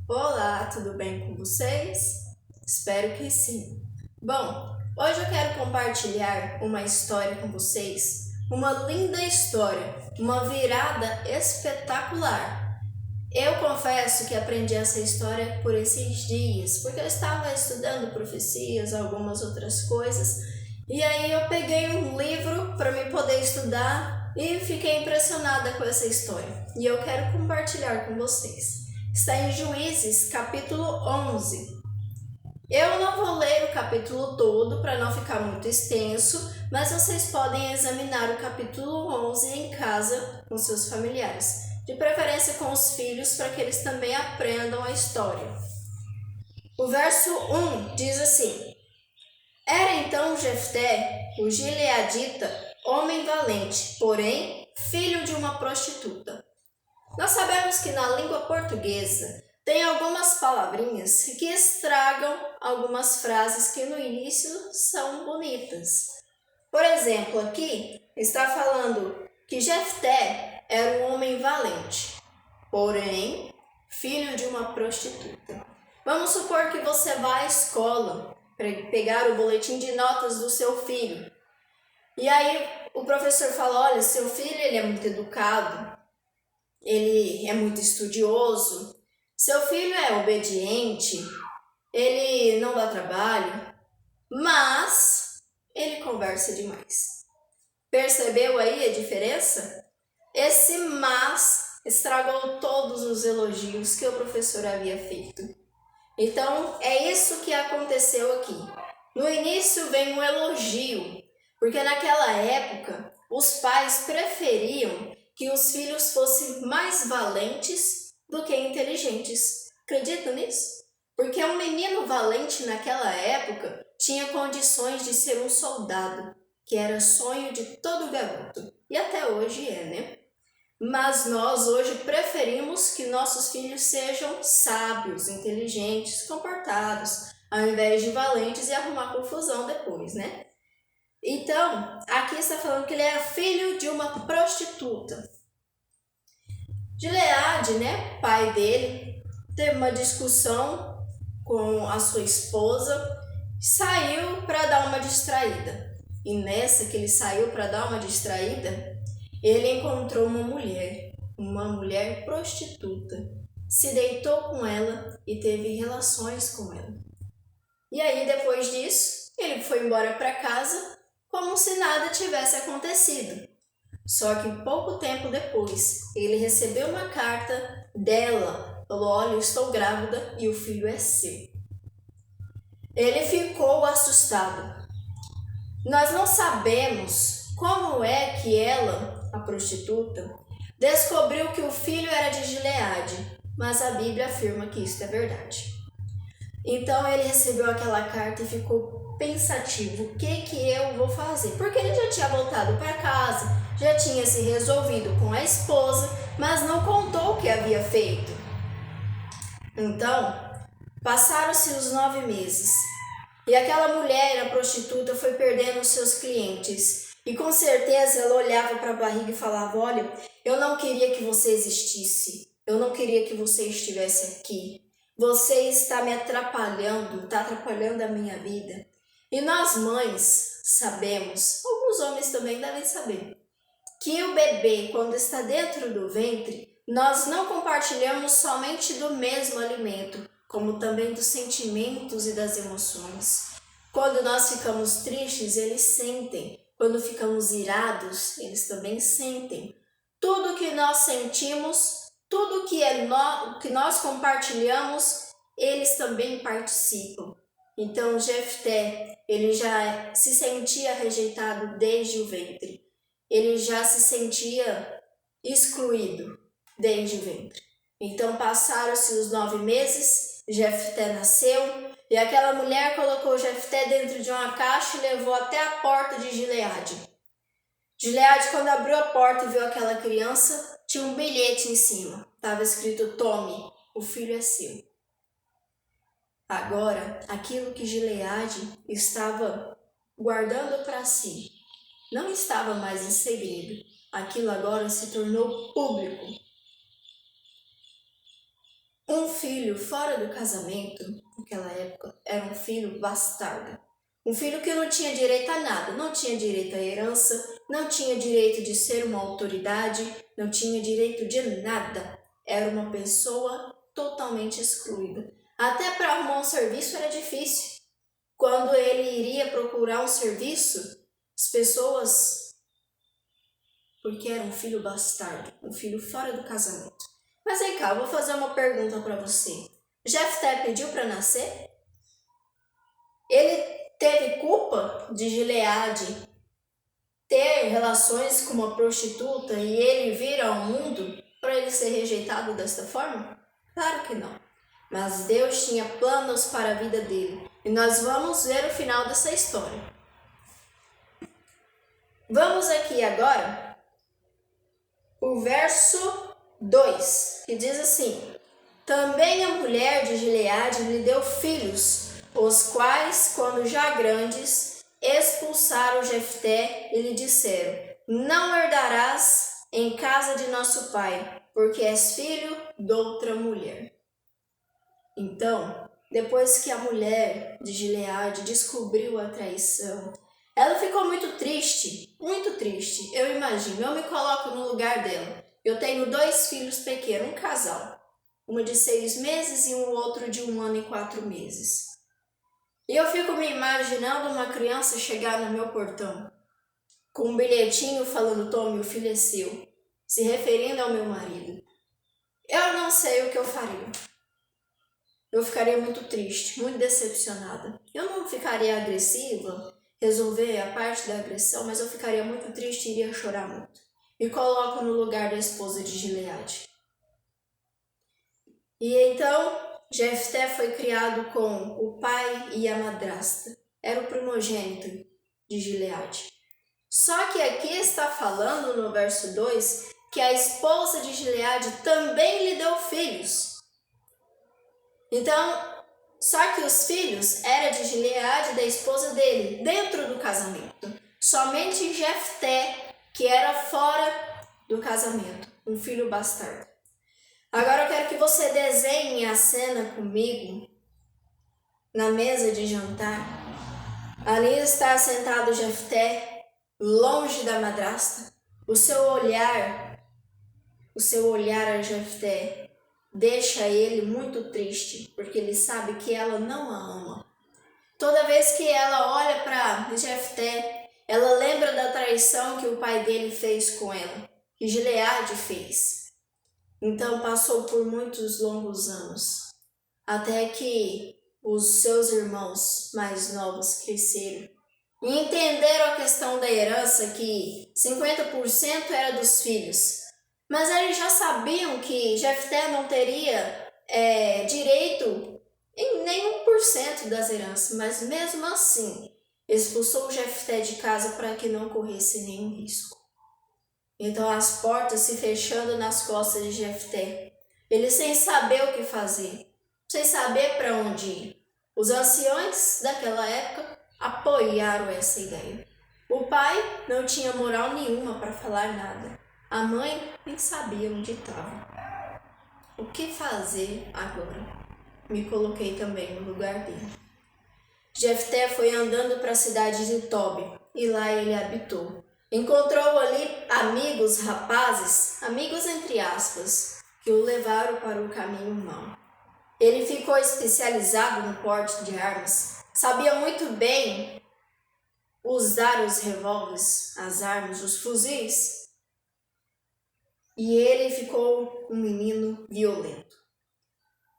Olá, tudo bem com vocês? Espero que sim. Bom, hoje eu quero compartilhar uma história com vocês, uma linda história, uma virada espetacular. Eu confesso que aprendi essa história por esses dias, porque eu estava estudando profecias, algumas outras coisas, e aí eu peguei um livro para me poder estudar e fiquei impressionada com essa história. E eu quero compartilhar com vocês. Está em Juízes, capítulo 11. Eu não vou ler o capítulo todo para não ficar muito extenso, mas vocês podem examinar o capítulo 11 em casa com seus familiares, de preferência com os filhos, para que eles também aprendam a história. O verso 1 diz assim: Era então Jefté, o gileadita, homem valente, porém filho de uma prostituta. Nós sabemos que na língua portuguesa tem algumas palavrinhas que estragam algumas frases que no início são bonitas. Por exemplo, aqui está falando que Jefté era um homem valente, porém filho de uma prostituta. Vamos supor que você vá à escola para pegar o boletim de notas do seu filho. E aí o professor fala: olha, seu filho ele é muito educado, ele é muito estudioso, seu filho é obediente, ele não dá trabalho, mas ele conversa demais. Percebeu aí a diferença? Esse mas estragou todos os elogios que o professor havia feito. Então, é isso que aconteceu aqui. No início vem um elogio, porque naquela época os pais preferiam que os filhos fossem mais valentes do que inteligentes. Acredita nisso? Porque um menino valente naquela época tinha condições de ser um soldado, que era sonho de todo garoto. E até hoje é, né? Mas nós hoje preferimos que nossos filhos sejam sábios, inteligentes, comportados, ao invés de valentes e arrumar confusão depois, né? Então, aqui está falando que ele era filho de uma prostituta. Gileade, né, pai dele, teve uma discussão com a sua esposa, saiu para dar uma distraída. E nessa que ele saiu para dar uma distraída, ele encontrou uma mulher prostituta, se deitou com ela e teve relações com ela. E aí, depois disso, ele foi embora para casa como se nada tivesse acontecido. Só que pouco tempo depois, ele recebeu uma carta dela. Falou: olha, eu estou grávida e o filho é seu. Ele ficou assustado. Nós não sabemos como é que ela, a prostituta, descobriu que o filho era de Gileade, mas a Bíblia afirma que isso é verdade. Então ele recebeu aquela carta e ficou pensativo: o que eu vou fazer? Porque ele já tinha voltado para casa, já tinha se resolvido com a esposa, mas não contou o que havia feito. Então, passaram-se os 9 meses e aquela mulher, a prostituta, foi perdendo os seus clientes. E com certeza ela olhava para a barriga e falava: olha, eu não queria que você existisse, eu não queria que você estivesse aqui. Você está me atrapalhando, está atrapalhando a minha vida. E nós mães sabemos, alguns homens também devem saber, que o bebê, quando está dentro do ventre, nós não compartilhamos somente do mesmo alimento, como também dos sentimentos e das emoções. Quando nós ficamos tristes, eles sentem. Quando ficamos irados, eles também sentem. Tudo que nós sentimos, tudo que nós compartilhamos, eles também participam. Então, Jefté, ele já se sentia rejeitado desde o ventre. Ele já se sentia excluído desde o ventre. Então, passaram-se os 9 meses, Jefté nasceu, e aquela mulher colocou Jefté dentro de uma caixa e levou até a porta de Gileade. Gileade, quando abriu a porta e viu aquela criança, tinha um bilhete em cima. Estava escrito: tome, o filho é seu. Agora, aquilo que Gileade estava guardando para si não estava mais em segredo. Aquilo agora se tornou público. Um filho fora do casamento, naquela época, era um filho bastardo. Um filho que não tinha direito a nada, não tinha direito à herança, não tinha direito de ser uma autoridade, não tinha direito de nada. Era uma pessoa totalmente excluída. Até para arrumar um serviço era difícil. Quando ele iria procurar um serviço, as pessoas... Porque era um filho bastardo, um filho fora do casamento. Mas vem cá, eu vou fazer uma pergunta para você. Jefté pediu para nascer? Ele teve culpa de Gileade ter relações com uma prostituta e ele vir ao mundo para ele ser rejeitado desta forma? Claro que não. Mas Deus tinha planos para a vida dele. E nós vamos ver o final dessa história. Vamos aqui agora o verso 2, que diz assim: Também a mulher de Gileade lhe deu filhos, os quais, quando já grandes, expulsaram Jefté e lhe disseram: Não herdarás em casa de nosso pai, porque és filho de outra mulher. Então, depois que a mulher de Gileade descobriu a traição, ela ficou muito triste, muito triste. Eu imagino, eu me coloco no lugar dela. Eu tenho 2 filhos pequenos, um casal. Uma de 6 meses e um outro de 1 ano e 4 meses. E eu fico me imaginando uma criança chegar no meu portão, com um bilhetinho falando: Tome, o filho é seu, se referindo ao meu marido. Eu não sei o que eu faria. Eu ficaria muito triste, muito decepcionada. Eu não ficaria agressiva, resolver a parte da agressão, mas eu ficaria muito triste e iria chorar muito. Me coloco no lugar da esposa de Gileade. E então, Jefté foi criado com o pai e a madrasta. Era o primogênito de Gileade. Só que aqui está falando no verso 2 que a esposa de Gileade também lhe deu filhos. Então, só que os filhos eram de Gileade, da esposa dele, dentro do casamento. Somente Jefté, que era fora do casamento, um filho bastardo. Agora eu quero que você desenhe a cena comigo na mesa de jantar. Ali está sentado Jefté, longe da madrasta. O seu olhar a Jefté deixa ele muito triste, porque ele sabe que ela não a ama. Toda vez que ela olha para Jefté, ela lembra da traição que o pai dele fez com ela, que Gileade fez. Então passou por muitos longos anos, até que os seus irmãos mais novos cresceram e entenderam a questão da herança, que 50% era dos filhos. Mas eles já sabiam que Jefté não teria direito em nenhum por cento das heranças, mas mesmo assim expulsou Jefté de casa para que não corresse nenhum risco. Então as portas se fechando nas costas de Jefté, ele sem saber o que fazer, sem saber para onde ir. Os anciões daquela época apoiaram essa ideia. O pai não tinha moral nenhuma para falar nada. A mãe nem sabia onde estava. O que fazer agora? Me coloquei também no lugar dele. Jefté foi andando para a cidade de Tobi e lá ele habitou. Encontrou ali amigos rapazes, amigos entre aspas, que o levaram para o caminho mau. Ele ficou especializado no porte de armas, sabia muito bem usar os revólveres, as armas, os fuzis. E ele ficou um menino violento.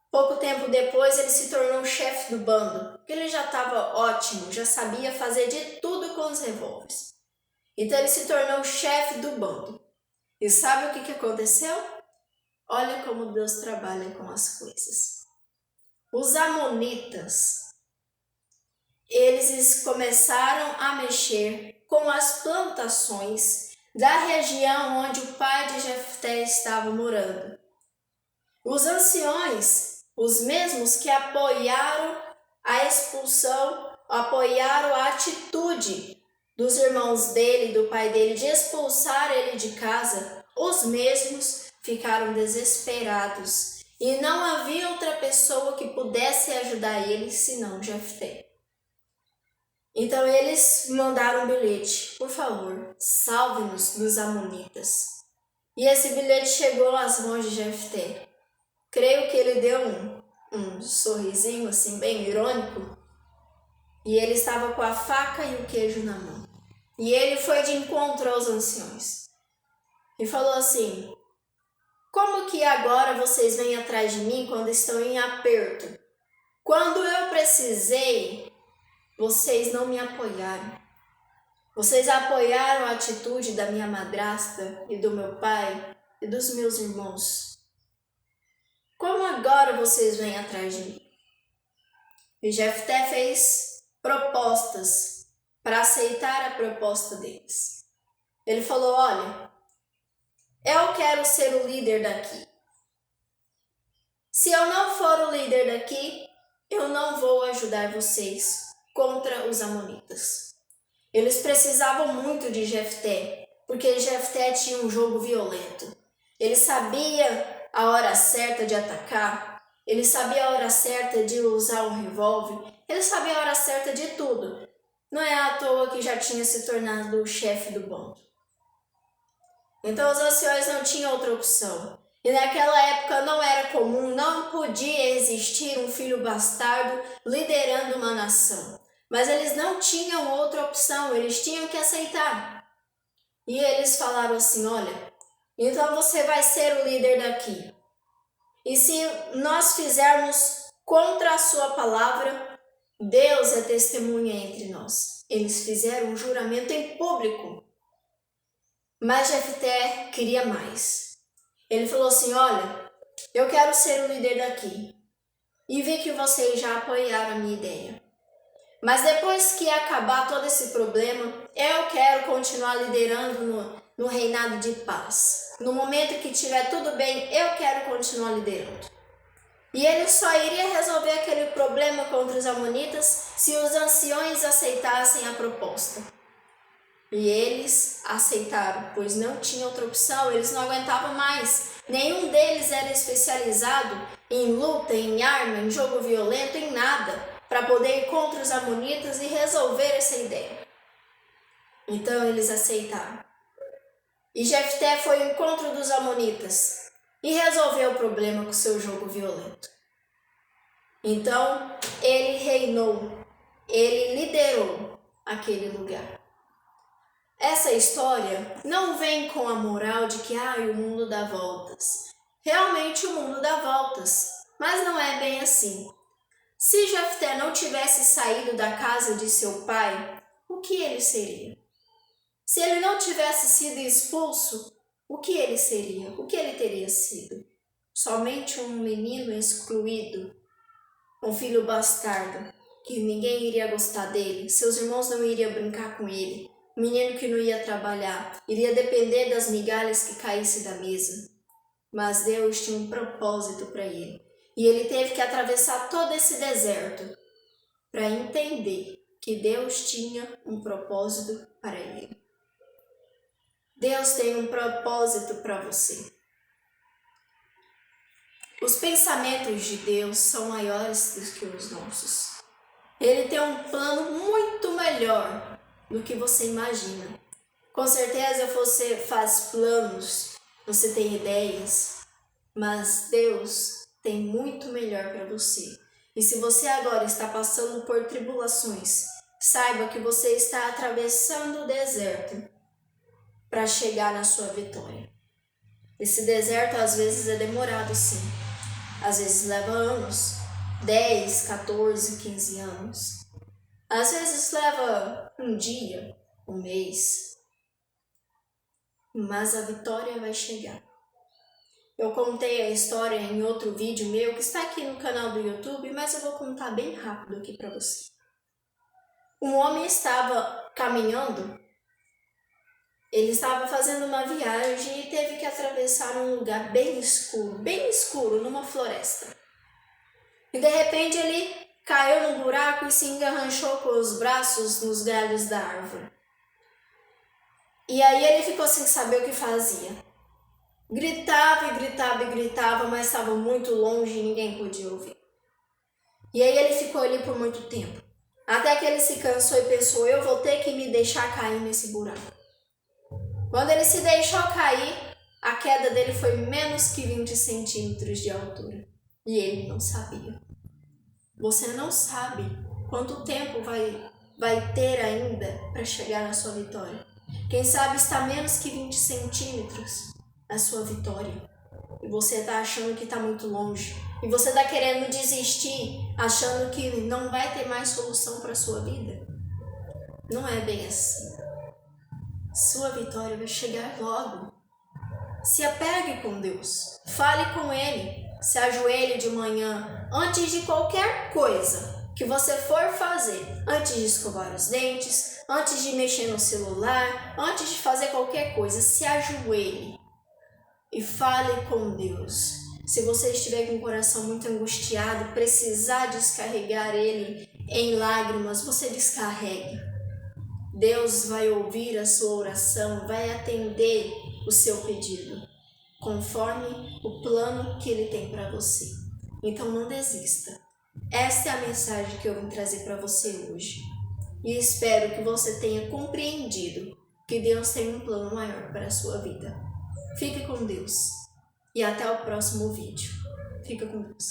Pouco tempo depois ele se tornou chefe do bando, porque ele já estava ótimo, já sabia fazer de tudo com os revólveres. Então ele se tornou chefe do bando. E sabe o que aconteceu? Olha como Deus trabalha com as coisas. Os amonitas, eles começaram a mexer com as plantações da região onde o pai de Jefté estava morando. Os anciões, os mesmos que apoiaram a expulsão, apoiaram a atitude dos irmãos dele, do pai dele, de expulsar ele de casa, os mesmos ficaram desesperados e não havia outra pessoa que pudesse ajudar ele senão Jefté. Então eles mandaram um bilhete: por favor, salve-nos dos amonitas. E esse bilhete chegou às mãos de Jefté. Creio que ele deu um sorrisinho assim bem irônico, e ele estava com a faca e o queijo na mão. E ele foi de encontro aos anciões e falou assim: como que agora vocês vêm atrás de mim quando estão em aperto? Quando eu precisei, vocês não me apoiaram. Vocês apoiaram a atitude da minha madrasta e do meu pai e dos meus irmãos. Como agora vocês vêm atrás de mim? E Jefté fez propostas para aceitar a proposta deles. Ele falou: olha, eu quero ser o líder daqui. Se eu não for o líder daqui, eu não vou ajudar vocês contra os amonitas. Eles precisavam muito de Jefté, porque Jefté tinha um jogo violento. Ele sabia a hora certa de atacar, ele sabia a hora certa de usar um revólver, ele sabia a hora certa de tudo. Não é à toa que já tinha se tornado o chefe do bando. Então os anciões não tinham outra opção. E naquela época não era comum, não podia existir um filho bastardo liderando uma nação. Mas eles não tinham outra opção, eles tinham que aceitar. E eles falaram assim: olha, então você vai ser o líder daqui. E se nós fizermos contra a sua palavra, Deus é testemunha entre nós. Eles fizeram um juramento em público. Mas Jefté queria mais. Ele falou assim: olha, eu quero ser o líder daqui. E vi que vocês já apoiaram a minha ideia. Mas depois que acabar todo esse problema, eu quero continuar liderando no reinado de paz. No momento que estiver tudo bem, eu quero continuar liderando. E ele só iria resolver aquele problema contra os amonitas se os anciões aceitassem a proposta. E eles aceitaram, pois não tinha outra opção, eles não aguentavam mais. Nenhum deles era especializado em luta, em arma, em jogo violento, em nada, para poder ir contra os amonitas e resolver essa ideia. Então eles aceitaram. E Jefté foi ao encontro dos amonitas e resolveu o problema com seu jogo violento. Então ele reinou, ele liderou aquele lugar. Essa história não vem com a moral de que o mundo dá voltas. Realmente o mundo dá voltas, mas não é bem assim. Se Jefté não tivesse saído da casa de seu pai, o que ele seria? Se ele não tivesse sido expulso, o que ele seria? O que ele teria sido? Somente um menino excluído, um filho bastardo, que ninguém iria gostar dele, seus irmãos não iriam brincar com ele, um menino que não ia trabalhar, iria depender das migalhas que caíssem da mesa. Mas Deus tinha um propósito para ele. E ele teve que atravessar todo esse deserto para entender que Deus tinha um propósito para ele. Deus tem um propósito para você. Os pensamentos de Deus são maiores do que os nossos. Ele tem um plano muito melhor do que você imagina. Com certeza você faz planos, você tem ideias, mas Deus tem muito melhor para você. E se você agora está passando por tribulações, saiba que você está atravessando o deserto para chegar na sua vitória. Esse deserto às vezes é demorado, sim. Às vezes leva anos, 10, 14, 15 anos. Às vezes leva um dia, um mês. Mas a vitória vai chegar. Eu contei a história em outro vídeo meu que está aqui no canal do YouTube, mas eu vou contar bem rápido aqui para você. Um homem estava caminhando, ele estava fazendo uma viagem e teve que atravessar um lugar bem escuro, numa floresta. E de repente ele caiu num buraco e se engarranchou com os braços nos galhos da árvore. E aí ele ficou sem saber o que fazia. Gritava e gritava e gritava, mas estava muito longe e ninguém podia ouvir. E aí ele ficou ali por muito tempo, até que ele se cansou e pensou, eu vou ter que me deixar cair nesse buraco. Quando ele se deixou cair, a queda dele foi menos que 20 centímetros de altura. E ele não sabia. Você não sabe quanto tempo vai ter ainda para chegar na sua vitória. Quem sabe está menos que 20 centímetros da sua vitória. E você está achando que está muito longe. E você está querendo desistir, achando que não vai ter mais solução para a sua vida. Não é bem assim. Sua vitória vai chegar logo. Se apegue com Deus. Fale com Ele. Se ajoelhe de manhã, antes de qualquer coisa que você for fazer, antes de escovar os dentes, antes de mexer no celular, antes de fazer qualquer coisa, se ajoelhe e fale com Deus. Se você estiver com o coração muito angustiado, precisar descarregar ele em lágrimas, você descarregue. Deus vai ouvir a sua oração, vai atender o seu pedido, conforme o plano que Ele tem para você. Então não desista. Esta é a mensagem que eu vim trazer para você hoje. E espero que você tenha compreendido que Deus tem um plano maior para a sua vida. Fique com Deus. E até o próximo vídeo. Fica com Deus.